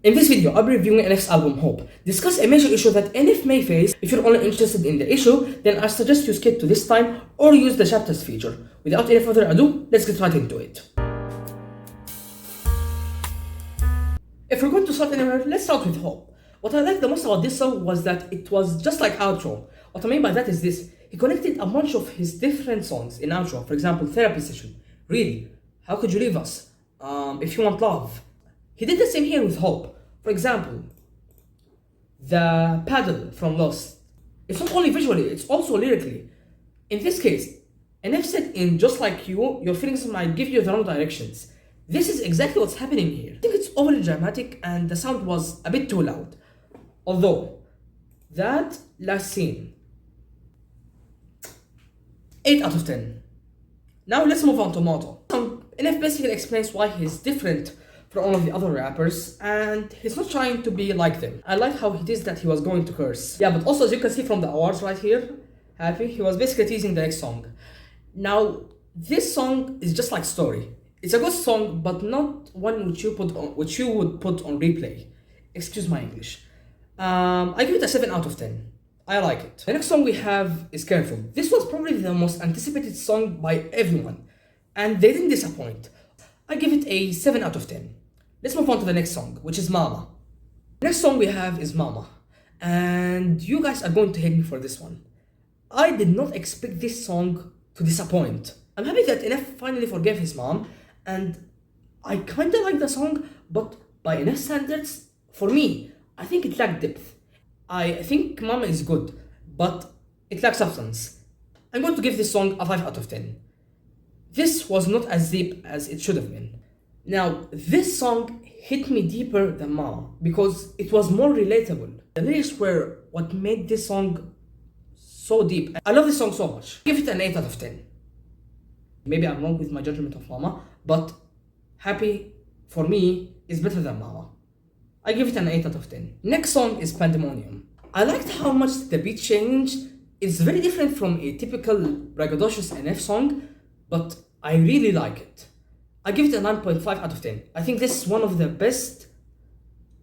In this video, I'll be reviewing NF's album Hope. Discuss a major issue that NF may face. If you're only interested in the issue, then I suggest you skip to this time or use the chapters feature. Without any further ado, let's get right into it. If we're going to start anywhere, let's start with Hope. What I liked the most about this song was that it was just like outro. What I mean by that is this: he connected a bunch of his different songs in outro. For example, Therapy Session, Really, How Could You Leave Us, If You Want Love. He did the same here with Hope. For example, the paddle from Lost. It's not only visually, it's also lyrically. In this case, NF said in Just Like You, your feelings might give you the wrong directions. This is exactly what's happening here. I think it's overly dramatic and the sound was a bit too loud. Although, that last scene, 8 out of 10. Now let's move on to Motto. NF basically explains why he's different from all of the other rappers, and he's not trying to be like them. I like how he did that he was going to curse. Yeah, but also as you can see from the awards right here, Happy, he was basically teasing the next song. Now, this song is just like Story. It's a good song, but not one which you would put on replay. Excuse my English. I give it a 7 out of 10. I like it. The next song we have is Careful. This was probably the most anticipated song by everyone, and they didn't disappoint. I give it a 7 out of 10. Let's move on to the next song, which is Mama. The next song we have is Mama, and you guys are going to hate me for this one. I did not expect this song to disappoint. I'm happy that NF finally forgave his mom, and I kinda like the song, but by NF standards, for me, I think it lacked depth. I think Mama is good, but it lacks substance. I'm going to give this song a 5 out of 10. This was not as deep as it should have been. Now, this song hit me deeper than Mama because it was more relatable. The lyrics were what made this song so deep. I love this song so much. Give it an 8 out of 10. Maybe I'm wrong with my judgment of Mama, but Happy, for me, is better than Mama. I give it an 8 out of 10. Next song is Pandemonium. I liked how much the beat changed. It's very different from a typical braggadocious NF song, but I really like it. I give it a 9.5 out of 10. I think this is one of the best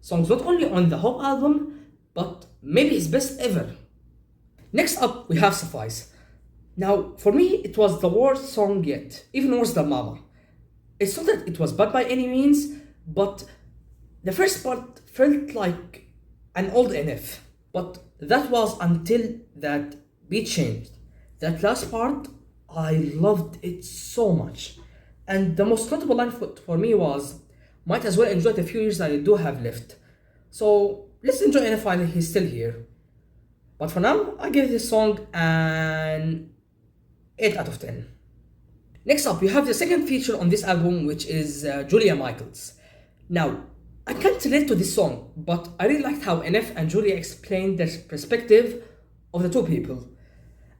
songs, not only on the Hope album, but maybe his best ever. Next up, we have Suffice. Now, for me, it was the worst song yet, even worse than Mama. It's not that it was bad by any means, but the first part felt like an old NF. But that was until that beat changed. That last part, I loved it so much. And the most notable line for me was, might as well enjoy the few years that I do have left. So let's enjoy NF while he's still here. But for now, I give this song an 8 out of 10. Next up, we have the second feature on this album, which is Julia Michaels. Now, I can't relate to this song, but I really liked how NF and Julia explained their perspective of the two people.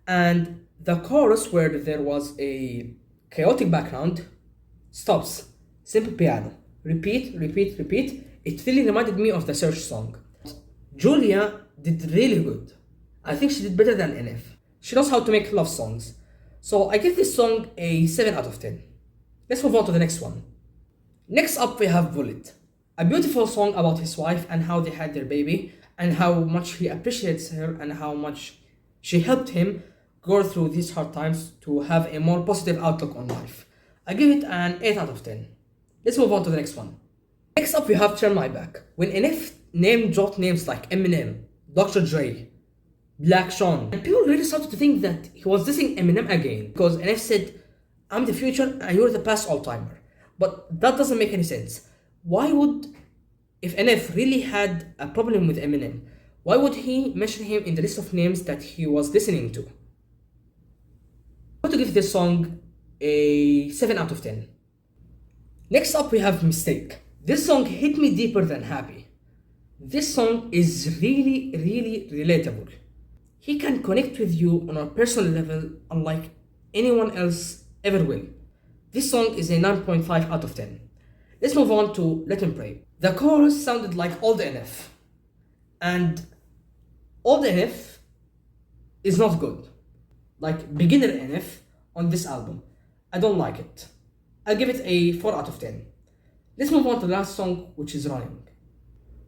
And the chorus, where there was a chaotic background, stops, simple piano, repeat, repeat, repeat. It really reminded me of the Search song. Julia did really good. I think she did better than NF. She knows how to make love songs. So I give this song a 7 out of 10. Let's move on to the next one. Next up we have Bullet. A beautiful song about his wife and how they had their baby, and how much he appreciates her and how much she helped him go through these hard times to have a more positive outlook on life. I give it an 8 out of 10. Let's move on to the next one. Next up we have Turn My Back. When NF dropped names like Eminem, Dr. Dre, Black Sean, and people really started to think that he was dissing Eminem again, because NF said, I'm the future and you're the past all-timer. But that doesn't make any sense. Why would, if NF really had a problem with Eminem, why would he mention him in the list of names that he was listening to? I'm going to give this song a 7 out of 10. Next up we have Mistake. This song hit me deeper than Happy. This song is really, really relatable. He can connect with you on a personal level unlike anyone else ever will. This song is a 9.5 out of 10. Let's move on to Let Him Pray. The chorus sounded like old NF. And old NF is not good. Like beginner NF on this album. I don't like it. I'll give it a 4 out of 10. Let's move on to the last song, which is Running.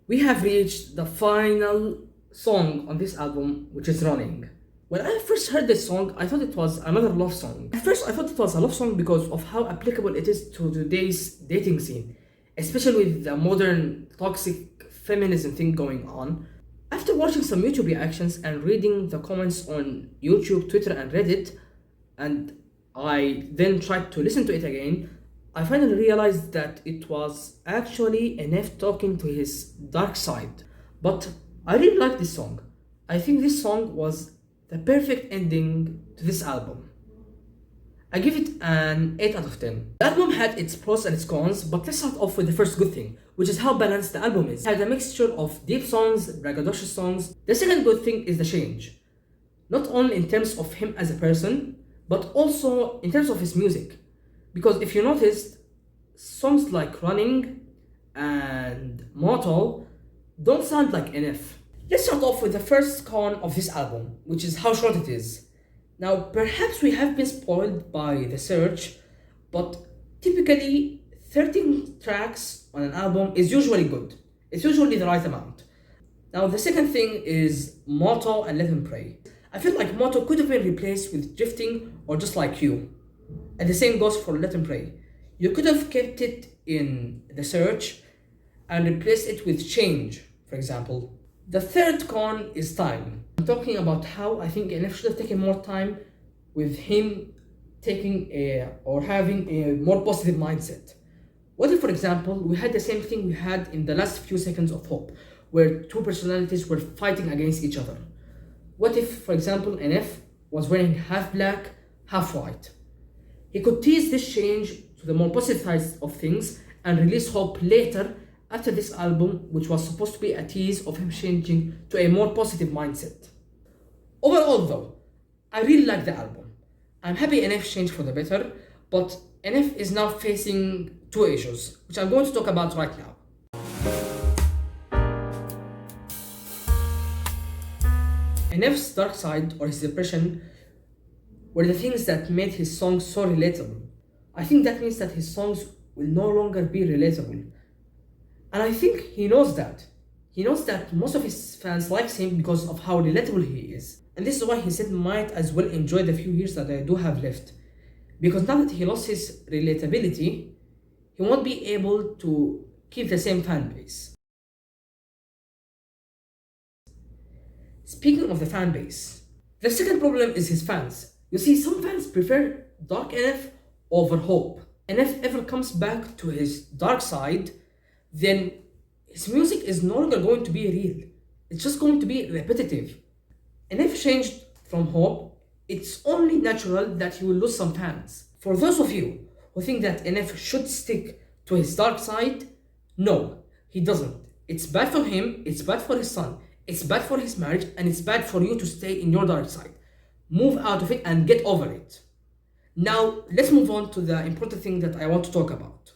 We have reached the final song on this album, which is Running. When I first heard this song, I thought it was another love song. At first, I thought it was a love song because of how applicable it is to today's dating scene, especially with the modern toxic feminism thing going on. After watching some YouTube reactions and reading the comments on YouTube, Twitter, and Reddit, and I then tried to listen to it again, I finally realized that it was actually NF talking to his dark side. But I really like this song. I think this song was the perfect ending to this album. I give it an 8 out of 10. The album had its pros and its cons, but let's start off with the first good thing, which is how balanced the album is. It had a mixture of deep songs, braggadocious songs. The second good thing is the change. Not only in terms of him as a person, but also in terms of his music. Because if you noticed, songs like Running and Mortal don't sound like NF. Let's start off with the first con of this album, which is how short it is. Now, perhaps we have been spoiled by the search, but typically 13 tracks on an album is usually good. It's usually the right amount. Now, the second thing is Motto and Let Him Pray. I feel like Motto could have been replaced with Drifting or Just Like You. And the same goes for Let Him Pray. You could have kept it in the search and replaced it with Change, for example. The third con is time. I'm talking about how I think NF should have taken more time with him having a more positive mindset. What if, for example, we had the same thing we had in the last few seconds of Hope, where two personalities were fighting against each other? What if, for example, NF was wearing half black, half white? He could tease this change to the more positive side of things and release Hope later after this album, which was supposed to be a tease of him changing to a more positive mindset. Overall though, I really like the album. I'm happy NF changed for the better, but NF is now facing two issues, which I'm going to talk about right now. NF's dark side or his depression were the things that made his songs so relatable. I think that means that his songs will no longer be relatable. And I think he knows that. He knows that most of his fans like him because of how relatable he is. And this is why he said might as well enjoy the few years that I do have left. Because now that he lost his relatability, he won't be able to keep the same fan base. Speaking of the fan base, the second problem is his fans. You see, some fans prefer dark NF over Hope. And if ever comes back to his dark side, then his music is no longer going to be real. It's just going to be repetitive. And if changed from Hope, it's only natural that he will lose some fans. For those of you who think that NF should stick to his dark side, no, he doesn't. It's bad for him, it's bad for his son, it's bad for his marriage, and it's bad for you to stay in your dark side. Move out of it and get over it. Now, let's move on to the important thing that I want to talk about.